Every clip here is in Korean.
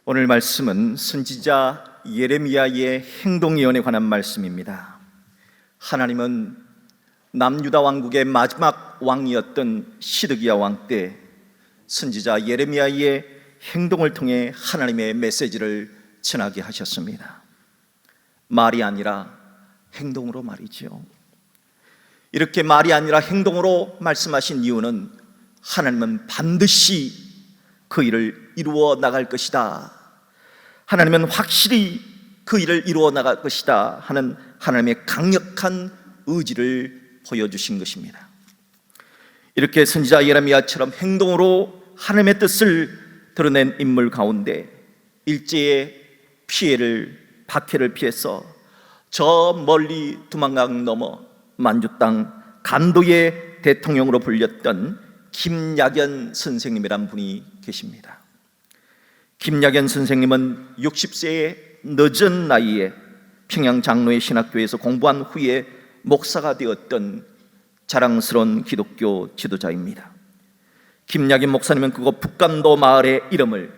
오늘 말씀은 선지자 예레미야의 행동 예언에 관한 말씀입니다. 하나님은 남유다 왕국의 마지막 왕이었던 시드기야 왕 때 선지자 예레미야의 행동을 통해 하나님의 메시지를 전하게 하셨습니다. 말이 아니라 행동으로 말이죠. 이렇게 말이 아니라 행동으로 말씀하신 이유는 하나님은 반드시 그 일을 이루어 나갈 것이다, 하나님은 확실히 그 일을 이루어 나갈 것이다 하는 하나님의 강력한 의지를 보여주신 것입니다. 이렇게 선지자 예레미야처럼 행동으로 하나님의 뜻을 드러낸 인물 가운데 일제의 박해를 피해서 저 멀리 두만강 넘어 만주 땅 간도의 대통령으로 불렸던 김약연 선생님이란 분이 계십니다. 김약연 선생님은 60세의 늦은 나이에 평양 장로의 신학교에서 공부한 후에 목사가 되었던 자랑스러운 기독교 지도자입니다. 김약연 목사님은 그곳 북간도 마을의 이름을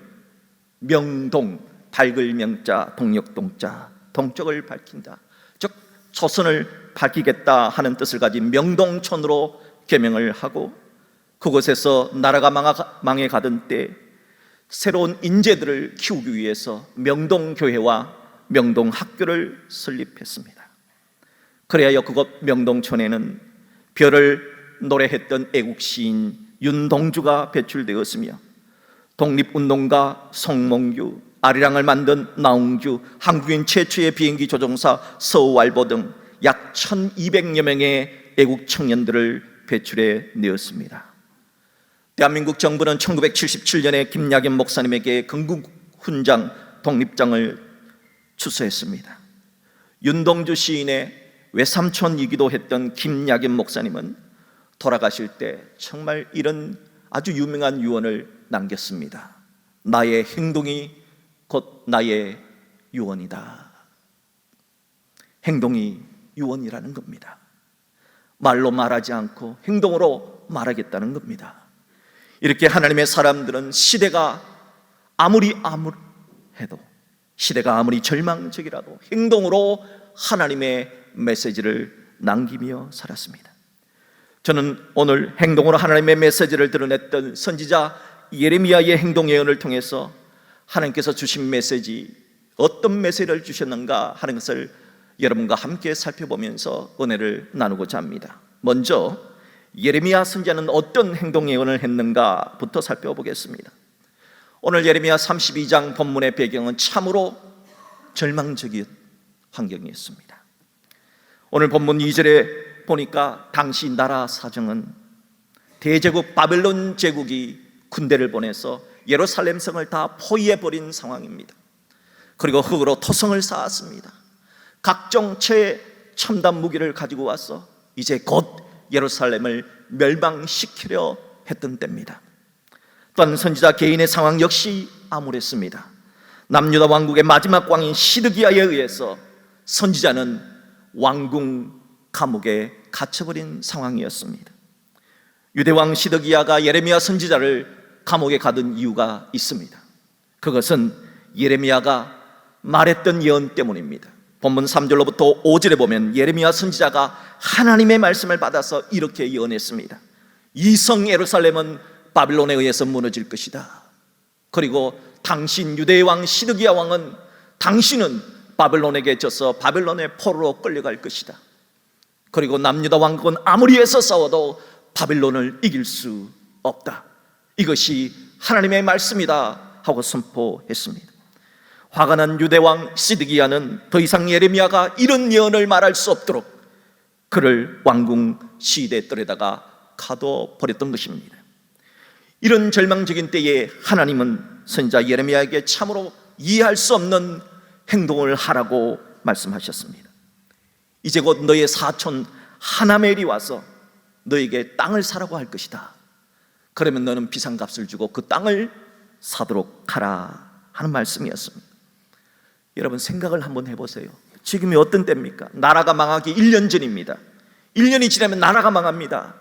명동, 밝을 명자, 동력동자, 동쪽을 밝힌다, 즉 조선을 밝히겠다 하는 뜻을 가진 명동촌으로 개명을 하고, 그곳에서 나라가 망해 가던 때 새로운 인재들을 키우기 위해서 명동교회와 명동학교를 설립했습니다. 그래야 그곳 명동촌에는 별을 노래했던 애국시인 윤동주가 배출되었으며 독립운동가 송몽규, 아리랑을 만든 나홍주, 한국인 최초의 비행기 조종사 서우알보 등 약 1200여 명의 애국 청년들을 배출해 내었습니다. 대한민국 정부는 1977년에 김약연 목사님에게 건국훈장, 독립장을 추서했습니다. 윤동주 시인의 외삼촌이기도 했던 김약연 목사님은 돌아가실 때 정말 이런 아주 유명한 유언을 남겼습니다. 나의 행동이 곧 나의 유언이다. 행동이 유언이라는 겁니다. 말로 말하지 않고 행동으로 말하겠다는 겁니다. 이렇게 하나님의 사람들은 시대가 아무리 해도, 시대가 아무리 절망적이라도 행동으로 하나님의 메시지를 남기며 살았습니다. 저는 오늘 행동으로 하나님의 메시지를 드러냈던 선지자 예레미야의 행동 예언을 통해서 하나님께서 주신 메시지, 어떤 메시지를 주셨는가 하는 것을 여러분과 함께 살펴보면서 은혜를 나누고자 합니다. 먼저 예레미야 선지자는 어떤 행동 예언을 했는가부터 살펴보겠습니다. 오늘 예레미야 32장 본문의 배경은 참으로 절망적인 환경이었습니다. 오늘 본문 2절에 보니까 당시 나라 사정은 대제국 바벨론 제국이 군대를 보내서 예루살렘 성을 다 포위해버린 상황입니다. 그리고 흙으로 토성을 쌓았습니다. 각종 최첨단 무기를 가지고 와서 이제 곧 예루살렘을 멸망시키려 했던 때입니다. 또한 선지자 개인의 상황 역시 암울했습니다. 남유다 왕국의 마지막 왕인 시드기야에 의해서 선지자는 왕궁 감옥에 갇혀버린 상황이었습니다. 유대왕 시드기야가 예레미야 선지자를 감옥에 가둔 이유가 있습니다. 그것은 예레미야가 말했던 예언 때문입니다. 본문 3절로부터 5절에 보면 예레미야 선지자가 하나님의 말씀을 받아서 이렇게 예언했습니다. 이 성 예루살렘은 바빌론에 의해서 무너질 것이다. 그리고 당신 유대의 왕 시드기야 왕은 당신은 바빌론에게 져서 바빌론의 포로로 끌려갈 것이다. 그리고 남유다 왕국은 아무리 애써 싸워도 바빌론을 이길 수 없다. 이것이 하나님의 말씀이다 하고 선포했습니다. 화가 난 유대왕 시드기야는 더 이상 예레미야가 이런 예언을 말할 수 없도록 그를 왕궁 시대에 떨에다가 가둬버렸던 것입니다. 이런 절망적인 때에 하나님은 선지자 예레미야에게 참으로 이해할 수 없는 행동을 하라고 말씀하셨습니다. 이제 곧 너의 사촌 하나멜이 와서 너에게 땅을 사라고 할 것이다. 그러면 너는 비상값을 주고 그 땅을 사도록 하라 하는 말씀이었습니다. 여러분 생각을 한번 해보세요. 지금이 어떤 때입니까? 나라가 망하기 1년 전입니다. 1년이 지나면 나라가 망합니다.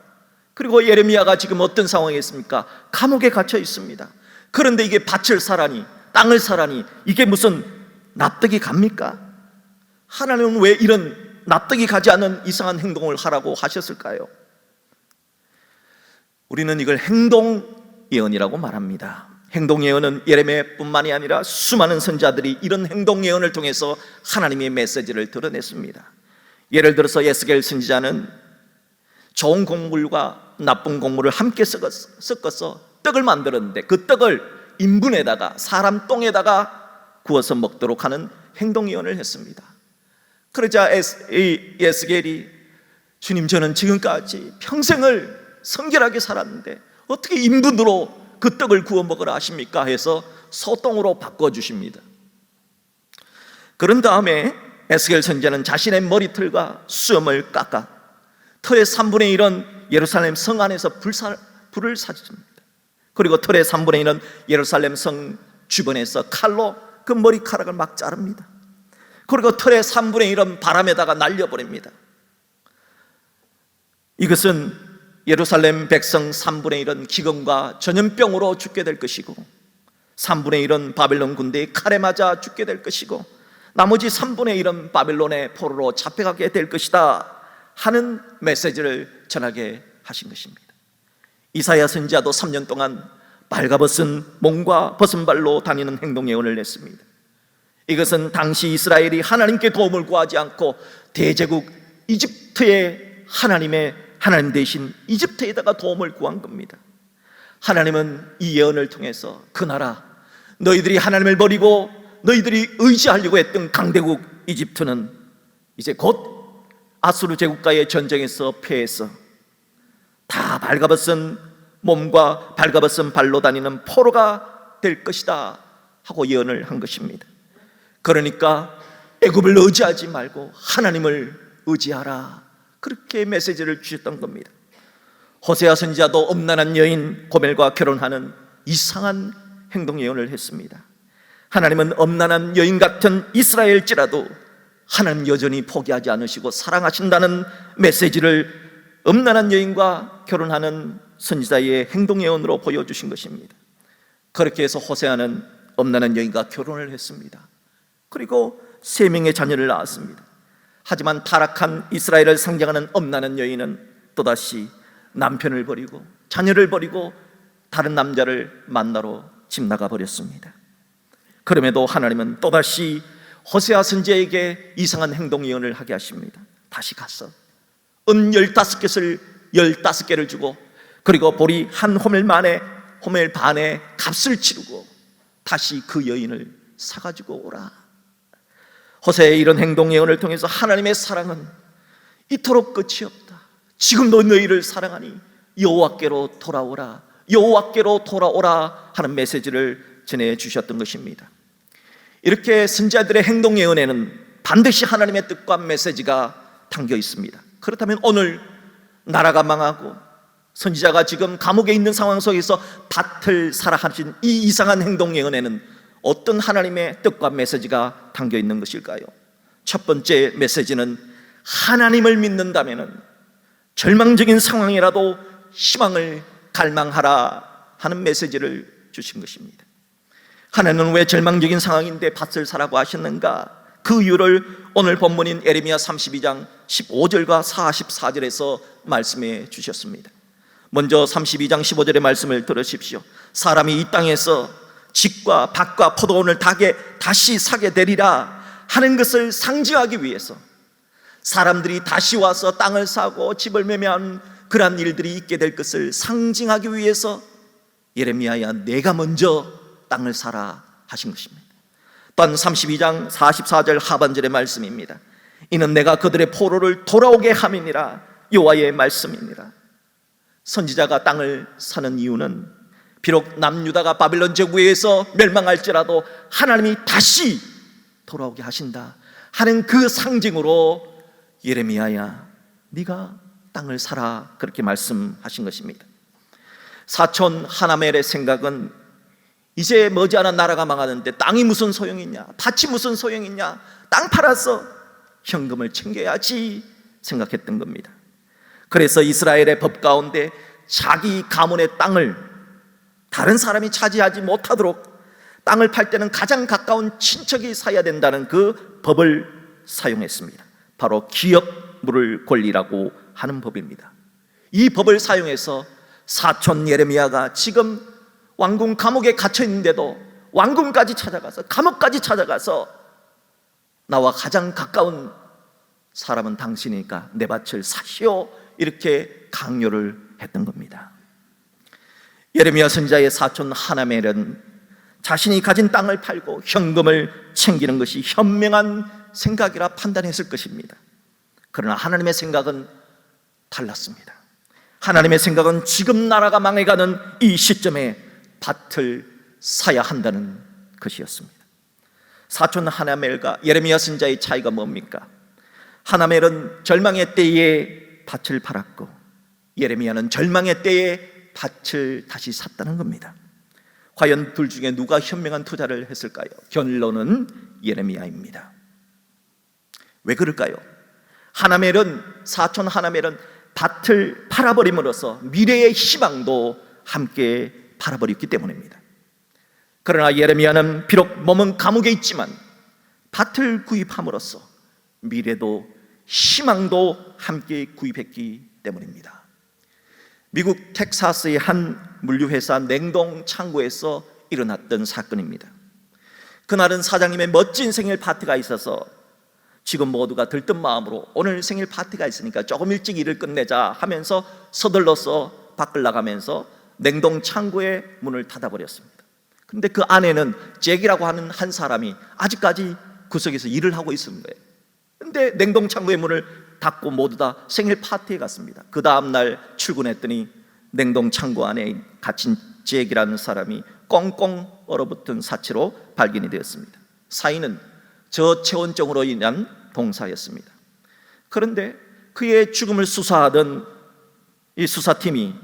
그리고 예레미야가 지금 어떤 상황에 있습니까? 감옥에 갇혀 있습니다. 그런데 이게 밭을 사라니 땅을 사라니 이게 무슨 납득이 갑니까? 하나님은 왜 이런 납득이 가지 않는 이상한 행동을 하라고 하셨을까요? 우리는 이걸 행동 예언이라고 말합니다. 행동 예언은 예레미야뿐만이 아니라 수많은 선지자들이 이런 행동 예언을 통해서 하나님의 메시지를 드러냈습니다. 예를 들어서 에스겔 선지자는 좋은 곡물과 나쁜 곡물을 함께 섞어서 떡을 만들었는데 그 떡을 인분에다가 사람 똥에다가 구워서 먹도록 하는 행동 예언을 했습니다. 그러자 에스겔이 주님, 저는 지금까지 평생을 성결하게 살았는데 어떻게 인분으로 그 떡을 구워 먹으라 하십니까? 해서 소똥으로 바꿔주십니다. 그런 다음에 에스겔 선지자는 자신의 머리털과 수염을 깎아 털의 3분의 1은 예루살렘 성 안에서 불을 사줍니다. 그리고 털의 3분의 1은 예루살렘 성 주변에서 칼로 그 머리카락을 막 자릅니다. 그리고 털의 3분의 1은 바람에다가 날려버립니다. 이것은 예루살렘 백성 3분의 1은 기근과 전염병으로 죽게 될 것이고 3분의 1은 바벨론 군대의 칼에 맞아 죽게 될 것이고 나머지 3분의 1은 바벨론의 포로로 잡혀가게 될 것이다 하는 메시지를 전하게 하신 것입니다. 이사야 선지자도 3년 동안 발가벗은 몸과 벗은 발로 다니는 행동 예언을 냈습니다. 이것은 당시 이스라엘이 하나님께 도움을 구하지 않고 대제국 이집트의 하나님 대신 이집트에다가 도움을 구한 겁니다. 하나님은 이 예언을 통해서 그 나라, 너희들이 하나님을 버리고 너희들이 의지하려고 했던 강대국 이집트는 이제 곧 아수르 제국과의 전쟁에서 패해서 다 발가벗은 몸과 발가벗은 발로 다니는 포로가 될 것이다 하고 예언을 한 것입니다. 그러니까 애굽을 의지하지 말고 하나님을 의지하라, 그렇게 메시지를 주셨던 겁니다. 호세아 선지자도 음란한 여인 고멜과 결혼하는 이상한 행동 예언을 했습니다. 하나님은 음란한 여인 같은 이스라엘일지라도 하나님 여전히 포기하지 않으시고 사랑하신다는 메시지를 음란한 여인과 결혼하는 선지자의 행동 예언으로 보여주신 것입니다. 그렇게 해서 호세아는 음란한 여인과 결혼을 했습니다. 그리고 3명의 자녀를 낳았습니다. 하지만 타락한 이스라엘을 상징하는 음란한 여인은 또다시 남편을 버리고 자녀를 버리고 다른 남자를 만나러 집 나가 버렸습니다. 그럼에도 하나님은 또다시 호세아 선지자에게 이상한 행동 예언을 하게 하십니다. 다시 가서 은 15개를 주고 그리고 보리 한 호멜 반에 값을 치르고 다시 그 여인을 사가지고 오라. 호세아의 이런 행동 예언을 통해서 하나님의 사랑은 이토록 끝이 없다. 지금도 너희를 사랑하니 여호와께로 돌아오라, 여호와께로 돌아오라 하는 메시지를 전해주셨던 것입니다. 이렇게 선지자들의 행동 예언에는 반드시 하나님의 뜻과 메시지가 담겨 있습니다. 그렇다면 오늘 나라가 망하고 선지자가 지금 감옥에 있는 상황 속에서 밭을 사라 하신 이 이상한 행동 예언에는 어떤 하나님의 뜻과 메시지가 담겨 있는 것일까요? 첫 번째 메시지는 하나님을 믿는다면 절망적인 상황이라도 희망을 갈망하라 하는 메시지를 주신 것입니다. 하나님은 왜 절망적인 상황인데 밭을 사라고 하셨는가? 그 이유를 오늘 본문인 예레미야 32장 15절과 44절에서 말씀해 주셨습니다. 먼저 32장 15절의 말씀을 들으십시오. 사람이 이 땅에서 집과 밭과 포도원을 다시 사게 되리라 하는 것을 상징하기 위해서, 사람들이 다시 와서 땅을 사고 집을 매매한 그러한 일들이 있게 될 것을 상징하기 위해서 예레미야야 내가 먼저 땅을 사라 하신 것입니다. 또한 32장 44절 하반절의 말씀입니다. 이는 내가 그들의 포로를 돌아오게 함이니라, 여호와의 말씀이니라. 선지자가 땅을 사는 이유는 비록 남유다가 바벨론 제국에 의해서 멸망할지라도 하나님이 다시 돌아오게 하신다 하는 그 상징으로 예레미야야 네가 땅을 사라 그렇게 말씀하신 것입니다. 사촌 하나멜의 생각은 이제 머지않아 나라가 망하는데 땅이 무슨 소용이냐, 밭이 무슨 소용이냐, 땅 팔아서 현금을 챙겨야지 생각했던 겁니다. 그래서 이스라엘의 법 가운데 자기 가문의 땅을 다른 사람이 차지하지 못하도록 땅을 팔 때는 가장 가까운 친척이 사야 된다는 그 법을 사용했습니다. 바로 기업물 권리라고 하는 법입니다. 이 법을 사용해서 사촌 예레미야가 지금 왕궁 감옥에 갇혀 있는데도 왕궁까지 찾아가서, 감옥까지 찾아가서 나와 가장 가까운 사람은 당신이니까 내 밭을 사시오, 이렇게 강요를 했던 겁니다. 예레미야 선지자의 사촌 하나멜은 자신이 가진 땅을 팔고 현금을 챙기는 것이 현명한 생각이라 판단했을 것입니다. 그러나 하나님의 생각은 달랐습니다. 하나님의 생각은 지금 나라가 망해가는 이 시점에 밭을 사야 한다는 것이었습니다. 사촌 하나멜과 예레미야 선지자의 차이가 뭡니까? 하나멜은 절망의 때에 밭을 팔았고 예레미야는 절망의 때에 밭을 다시 샀다는 겁니다. 과연 둘 중에 누가 현명한 투자를 했을까요? 결론은 예레미야입니다. 왜 그럴까요? 사촌 하나멜은 밭을 팔아버림으로써 미래의 희망도 함께 팔아버렸기 때문입니다. 그러나 예레미야는 비록 몸은 감옥에 있지만 밭을 구입함으로써 미래도 희망도 함께 구입했기 때문입니다. 미국 텍사스의 한 물류회사 냉동 창고에서 일어났던 사건입니다. 그날은 사장님의 멋진 생일 파티가 있어서 직원 모두가 들뜬 마음으로 오늘 생일 파티가 있으니까 조금 일찍 일을 끝내자 하면서 서둘러서 밖을 나가면서 냉동 창고의 문을 닫아버렸습니다. 그런데 그 안에는 잭이라고 하는 한 사람이 아직까지 구석에서 일을 하고 있는 거예요. 그런데 냉동 창고의 문을 닫고 모두 다 생일 파티에 갔습니다. 그 다음날 출근했더니 냉동 창고 안에 갇힌 잭이라는 사람이 꽁꽁 얼어붙은 사체로 발견이 되었습니다. 사인은 저체온증으로 인한 동사였습니다. 그런데 그의 죽음을 수사하던 이 수사팀이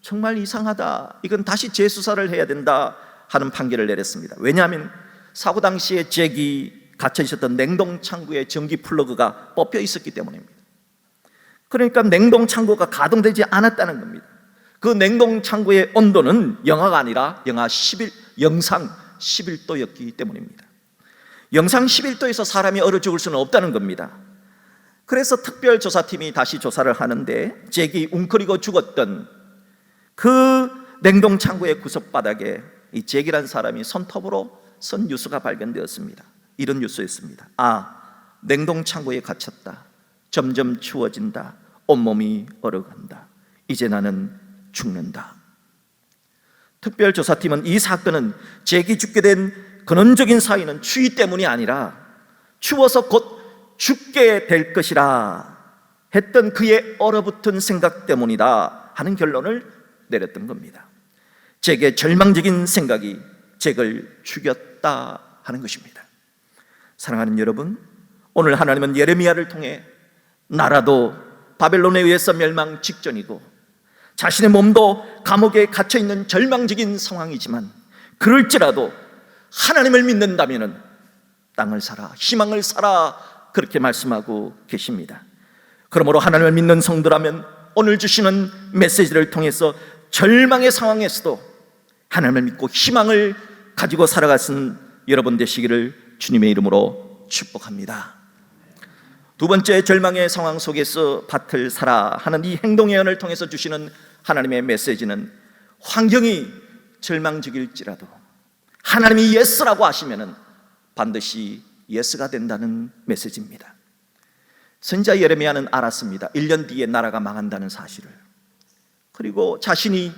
정말 이상하다, 이건 다시 재수사를 해야 된다 하는 판결을 내렸습니다. 왜냐하면 사고 당시에 잭이 갇혀 있었던 냉동 창고의 전기 플러그가 뽑혀 있었기 때문입니다. 그러니까 냉동 창고가 가동되지 않았다는 겁니다. 그 냉동 창고의 온도는 영하가 아니라 영상 11도였기 때문입니다. 영상 11도에서 사람이 얼어 죽을 수는 없다는 겁니다. 그래서 특별조사팀이 다시 조사를 하는데 잭이 웅크리고 죽었던 그 냉동 창고의 구석바닥에 이 잭이라는 사람이 손톱으로 쓴 뉴스가 발견되었습니다. 이런 뉴스였습니다. 냉동 창고에 갇혔다. 점점 추워진다. 온몸이 얼어간다. 이제 나는 죽는다. 특별조사팀은 이 사건은 잭이 죽게 된 근원적인 사유는 추위 때문이 아니라 추워서 곧 죽게 될 것이라 했던 그의 얼어붙은 생각 때문이다 하는 결론을 내렸던 겁니다. 잭의 절망적인 생각이 잭을 죽였다 하는 것입니다. 사랑하는 여러분, 오늘 하나님은 예레미야를 통해 나라도 바벨론에 의해서 멸망 직전이고 자신의 몸도 감옥에 갇혀있는 절망적인 상황이지만 그럴지라도 하나님을 믿는다면 땅을 사라, 희망을 사라, 그렇게 말씀하고 계십니다. 그러므로 하나님을 믿는 성도라면 오늘 주시는 메시지를 통해서 절망의 상황에서도 하나님을 믿고 희망을 가지고 살아가신 여러분 되시기를 주님의 이름으로 축복합니다. 두 번째, 절망의 상황 속에서 밭을 사라 하는 이 행동 예언을 통해서 주시는 하나님의 메시지는 환경이 절망적일지라도 하나님이 예스라고 하시면은 반드시 예스가 된다는 메시지입니다. 선지자 예레미야는 알았습니다. 1년 뒤에 나라가 망한다는 사실을. 그리고 자신이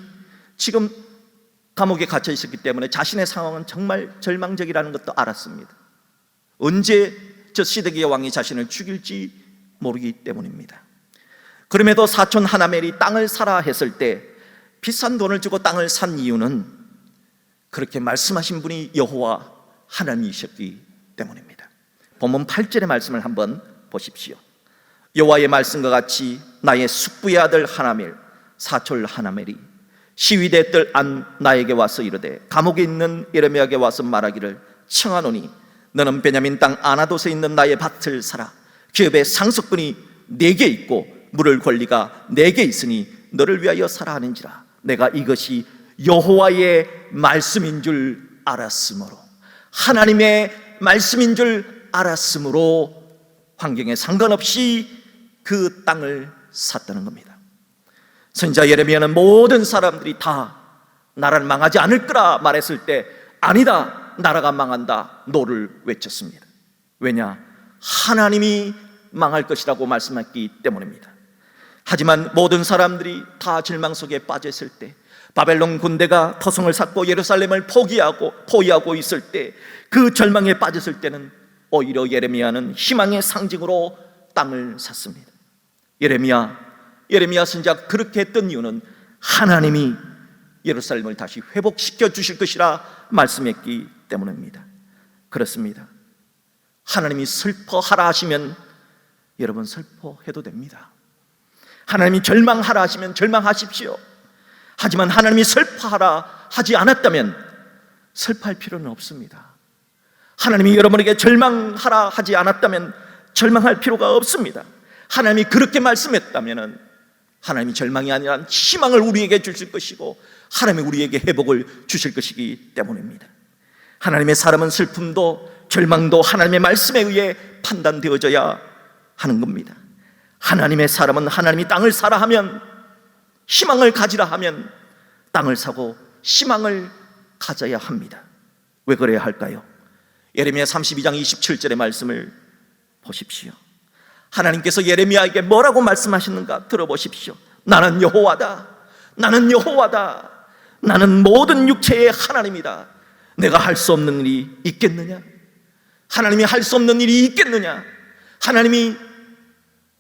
지금 감옥에 갇혀 있었기 때문에 자신의 상황은 정말 절망적이라는 것도 알았습니다. 언제 저 시드기야 왕이 자신을 죽일지 모르기 때문입니다. 그럼에도 사촌 하나멜이 땅을 사라 했을 때 비싼 돈을 주고 땅을 산 이유는 그렇게 말씀하신 분이 여호와 하나님이셨기 때문입니다. 본문 8절의 말씀을 한번 보십시오. 여호와의 말씀과 같이 나의 숙부의 아들 하나멜, 사촌 하나멜이 시위대 뜰 안 나에게 와서 이르되 감옥에 있는 예레미야에게 와서 말하기를 청하노니 너는 베냐민 땅 아나돗에 있는 나의 밭을 사라. 기업의 상속분이 내게 있고 물을 권리가 내게 있으니 너를 위하여 사라 하는지라. 내가 이것이 여호와의 말씀인 줄 알았으므로, 하나님의 말씀인 줄 알았으므로 환경에 상관없이 그 땅을 샀다는 겁니다. 선지자 예레미야는 모든 사람들이 다 나라는 망하지 않을 거라 말했을 때 아니다, 나라가 망한다, 노를 외쳤습니다. 왜냐? 하나님이 망할 것이라고 말씀했기 때문입니다. 하지만 모든 사람들이 다 절망 속에 빠져 있을 때, 바벨론 군대가 터성을 샀고 예루살렘을 포위하고 있을 때, 그 절망에 빠졌을 때는 오히려 예레미야는 희망의 상징으로 땅을 샀습니다. 예레미야 선지자가 그렇게 했던 이유는 하나님이 예루살렘을 다시 회복시켜 주실 것이라 말씀했기 때문입니다. 그렇습니다. 하나님이 슬퍼하라 하시면 여러분 슬퍼해도 됩니다. 하나님이 절망하라 하시면 절망하십시오. 하지만 하나님이 슬퍼하라 하지 않았다면 슬퍼할 필요는 없습니다. 하나님이 여러분에게 절망하라 하지 않았다면 절망할 필요가 없습니다. 하나님이 그렇게 말씀했다면 하나님이 절망이 아니라 희망을 우리에게 주실 것이고 하나님이 우리에게 회복을 주실 것이기 때문입니다. 하나님의 사람은 슬픔도 절망도 하나님의 말씀에 의해 판단되어져야 하는 겁니다. 하나님의 사람은 하나님이 땅을 사라 하면, 희망을 가지라 하면 땅을 사고 희망을 가져야 합니다. 왜 그래야 할까요? 예레미야 32장 27절의 말씀을 보십시오. 하나님께서 예레미야에게 뭐라고 말씀하시는가 들어보십시오. 나는 여호와다. 나는 여호와다. 나는 모든 육체의 하나님이다. 내가 할 수 없는 일이 있겠느냐? 하나님이 할 수 없는 일이 있겠느냐? 하나님이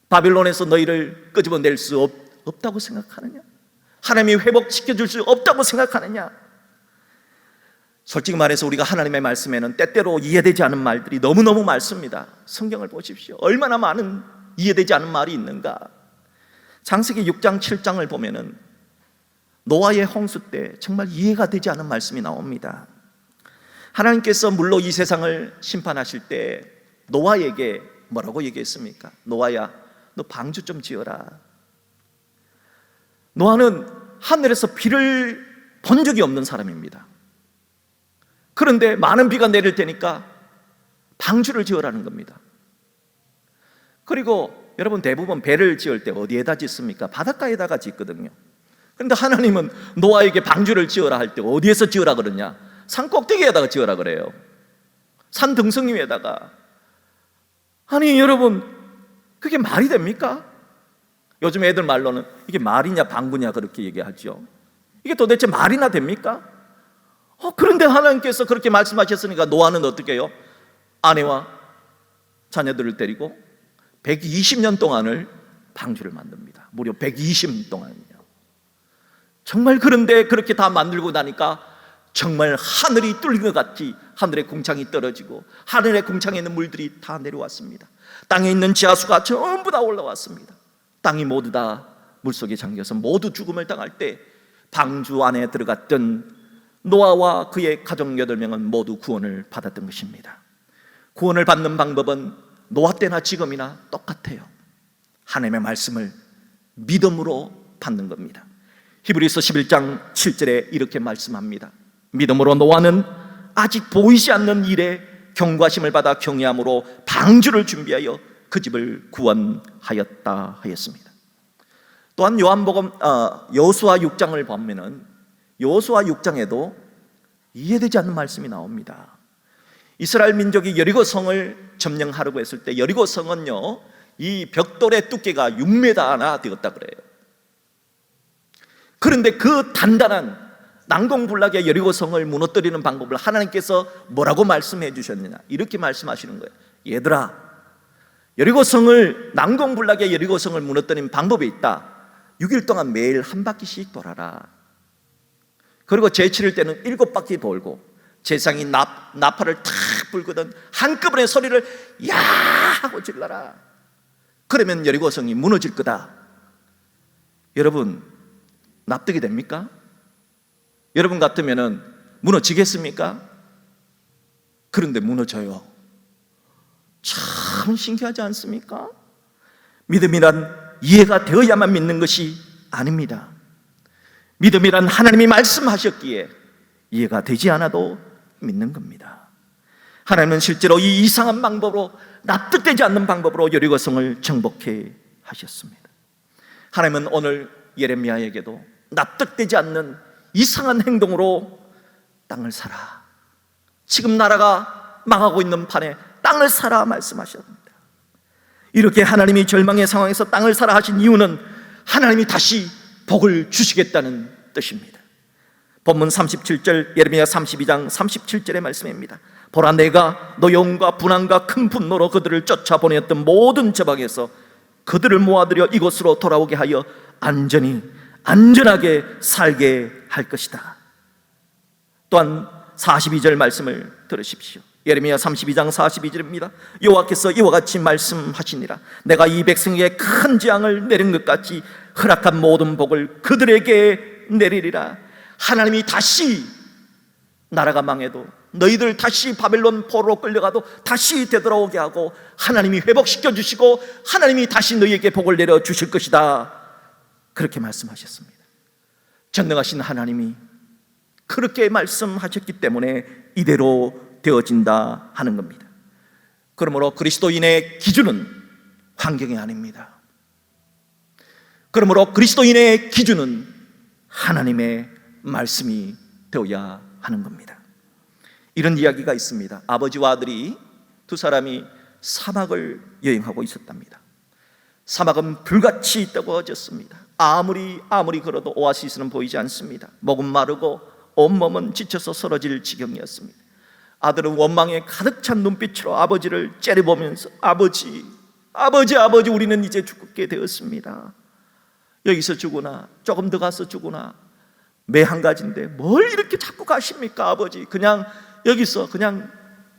바빌론에서 너희를 끄집어낼 수 없다고 생각하느냐? 하나님이 회복시켜 줄 수 없다고 생각하느냐? 솔직히 말해서 우리가 하나님의 말씀에는 때때로 이해되지 않은 말들이 너무너무 많습니다. 성경을 보십시오. 얼마나 많은 이해되지 않은 말이 있는가? 창세기 6장 7장을 보면은 노아의 홍수 때 정말 이해가 되지 않은 말씀이 나옵니다. 하나님께서 물로 이 세상을 심판하실 때 노아에게 뭐라고 얘기했습니까? 노아야, 너 방주 좀 지어라. 노아는 하늘에서 비를 본 적이 없는 사람입니다. 그런데 많은 비가 내릴 테니까 방주를 지으라는 겁니다. 그리고 여러분 대부분 배를 지을 때 어디에다 짓습니까? 바닷가에다가 짓거든요. 그런데 하나님은 노아에게 방주를 지으라 할 때 어디에서 지으라 그러냐? 산 꼭대기에다가 지으라 그래요. 산 등성 위에다가. 아니 여러분, 그게 말이 됩니까? 요즘 애들 말로는 이게 말이냐 방구냐 그렇게 얘기하죠. 이게 도대체 말이나 됩니까? 그런데 하나님께서 그렇게 말씀하셨으니까 노아는 어떻게 해요? 아내와 자녀들을 데리고 120년 동안을 방주를 만듭니다. 무려 120년 동안이요. 정말 그런데 그렇게 다 만들고 나니까 정말 하늘이 뚫린 것 같이 하늘의 궁창이 떨어지고 하늘의 궁창에 있는 물들이 다 내려왔습니다. 땅에 있는 지하수가 전부 다 올라왔습니다. 땅이 모두 다 물속에 잠겨서 모두 죽음을 당할 때 방주 안에 들어갔던 노아와 그의 가족 8명은 모두 구원을 받았던 것입니다. 구원을 받는 방법은 노아 때나 지금이나 똑같아요. 하나님의 말씀을 믿음으로 받는 겁니다. 히브리서 11장 7절에 이렇게 말씀합니다. 믿음으로 노아는 아직 보이지 않는 일에 경과심을 받아 경외함으로 방주를 준비하여 그 집을 구원하였다 하였습니다. 또한 요한복음 여호수아 6장을 보면은 여호수아 6장에도 이해되지 않는 말씀이 나옵니다. 이스라엘 민족이 여리고 성을 점령하려고 했을 때 여리고 성은요, 이 벽돌의 두께가 6m나 되었다 그래요. 그런데 그 단단한 난공불락의 여리고 성을 무너뜨리는 방법을 하나님께서 뭐라고 말씀해 주셨느냐? 이렇게 말씀하시는 거예요. 얘들아, 여리고 성을, 난공불락의 여리고 성을 무너뜨리는 방법이 있다. 6일 동안 매일 한 바퀴씩 돌아라. 그리고 제7일 때는 7바퀴 돌고 제상이 나팔을 탁 불거든 한꺼번에 소리를 야 하고 질러라. 그러면 여리고 성이 무너질 거다. 여러분 납득이 됩니까? 여러분 같으면 무너지겠습니까? 그런데 무너져요. 참 신기하지 않습니까? 믿음이란 이해가 되어야만 믿는 것이 아닙니다. 믿음이란 하나님이 말씀하셨기에 이해가 되지 않아도 믿는 겁니다. 하나님은 실제로 이 이상한 방법으로, 납득되지 않는 방법으로 여리고성을 정복해 하셨습니다. 하나님은 오늘 예레미야에게도 납득되지 않는 이상한 행동으로 땅을 사라, 지금 나라가 망하고 있는 판에 땅을 사라 말씀하셨습니다. 이렇게 하나님이 절망의 상황에서 땅을 사라 하신 이유는 하나님이 다시 복을 주시겠다는 뜻입니다. 본문 37절, 예레미야 32장 37절의 말씀입니다. 보라, 내가 노여움과 분함과 큰 분노로 그들을 쫓아보냈던 모든 저방에서 그들을 모아들여 이곳으로 돌아오게 하여 안전하게 살게 할 것이다. 또한 42절 말씀을 들으십시오. 예레미야 32장 42절입니다. 여호와께서 이와 같이 말씀하시니라. 내가 이 백성에게 큰 재앙을 내린 것 같이 허락한 모든 복을 그들에게 내리리라. 하나님이 다시, 나라가 망해도 너희들 다시 바벨론 포로로 끌려가도 다시 되돌아오게 하고 하나님이 회복시켜 주시고 하나님이 다시 너희에게 복을 내려 주실 것이다, 그렇게 말씀하셨습니다. 전능하신 하나님이 그렇게 말씀하셨기 때문에 이대로 되어진다 하는 겁니다. 그러므로 그리스도인의 기준은 환경이 아닙니다. 그러므로 그리스도인의 기준은 하나님의 말씀이 되어야 하는 겁니다. 이런 이야기가 있습니다. 아버지와 아들이 두 사람이 사막을 여행하고 있었답니다. 사막은 불같이 뜨거워졌습니다. 아무리 걸어도 오아시스는 보이지 않습니다. 목은 마르고 온몸은 지쳐서 쓰러질 지경이었습니다. 아들은 원망에 가득 찬 눈빛으로 아버지를 째려보면서 아버지, 우리는 이제 죽게 되었습니다. 여기서 죽으나, 조금 더 가서 죽으나, 매 한 가지인데 뭘 이렇게 자꾸 가십니까 아버지, 그냥 여기서 그냥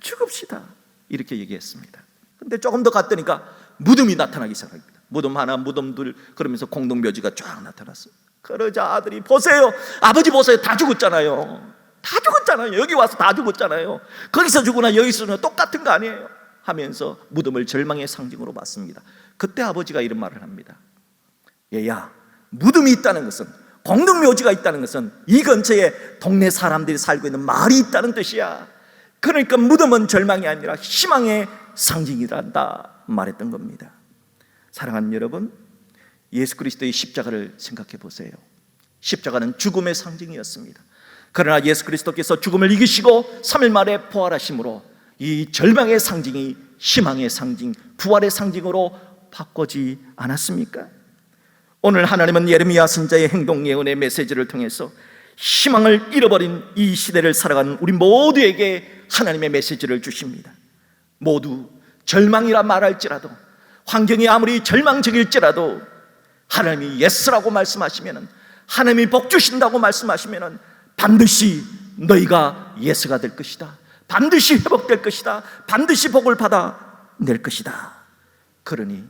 죽읍시다, 이렇게 얘기했습니다. 근데 조금 더 갔더니까 무덤이 나타나기 시작합니다. 무덤 하나, 무덤 둘, 그러면서 공동묘지가 쫙 나타났어요. 그러자 아들이, 보세요, 아버지 보세요, 다 죽었잖아요. 여기 와서 다 죽었잖아요. 거기서 죽으나 여기서는 똑같은 거 아니에요 하면서 무덤을 절망의 상징으로 봤습니다. 그때 아버지가 이런 말을 합니다. 얘야, 무덤이 있다는 것은, 공동묘지가 있다는 것은 이 근처에 동네 사람들이 살고 있는 마을이 있다는 뜻이야. 그러니까 무덤은 절망이 아니라 희망의 상징이란다 말했던 겁니다. 사랑하는 여러분, 예수 그리스도의 십자가를 생각해 보세요. 십자가는 죽음의 상징이었습니다. 그러나 예수 그리스도께서 죽음을 이기시고 3일 만에 부활하심으로 이 절망의 상징이 희망의 상징, 부활의 상징으로 바꿔지 않았습니까? 오늘 하나님은 예레미야 선지자의 행동 예언의 메시지를 통해서 희망을 잃어버린 이 시대를 살아가는 우리 모두에게 하나님의 메시지를 주십니다. 모두 절망이라 말할지라도, 환경이 아무리 절망적일지라도 하나님이 예스라고 말씀하시면, 하나님이 복 주신다고 말씀하시면 반드시 너희가 예스가 될 것이다, 반드시 회복될 것이다, 반드시 복을 받아낼 것이다. 그러니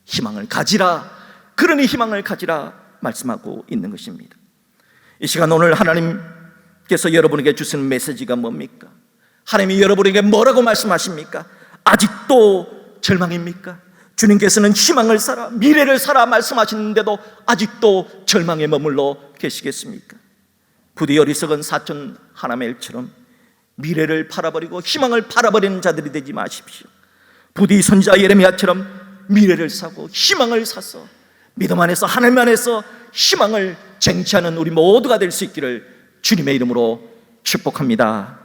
희망을 가지라 말씀하고 있는 것입니다. 이 시간 오늘 하나님께서 여러분에게 주시는 메시지가 뭡니까? 하나님이 여러분에게 뭐라고 말씀하십니까? 아직도 절망입니까? 주님께서는 희망을 살아, 미래를 살아 말씀하시는데도 아직도 절망에 머물러 계시겠습니까? 부디 어리석은 사촌 하나멜처럼 미래를 팔아버리고 희망을 팔아버리는 자들이 되지 마십시오. 부디 선지자 예레미야처럼 미래를 사고 희망을 사서 믿음 안에서, 하나님 안에서 희망을 쟁취하는 우리 모두가 될 수 있기를 주님의 이름으로 축복합니다.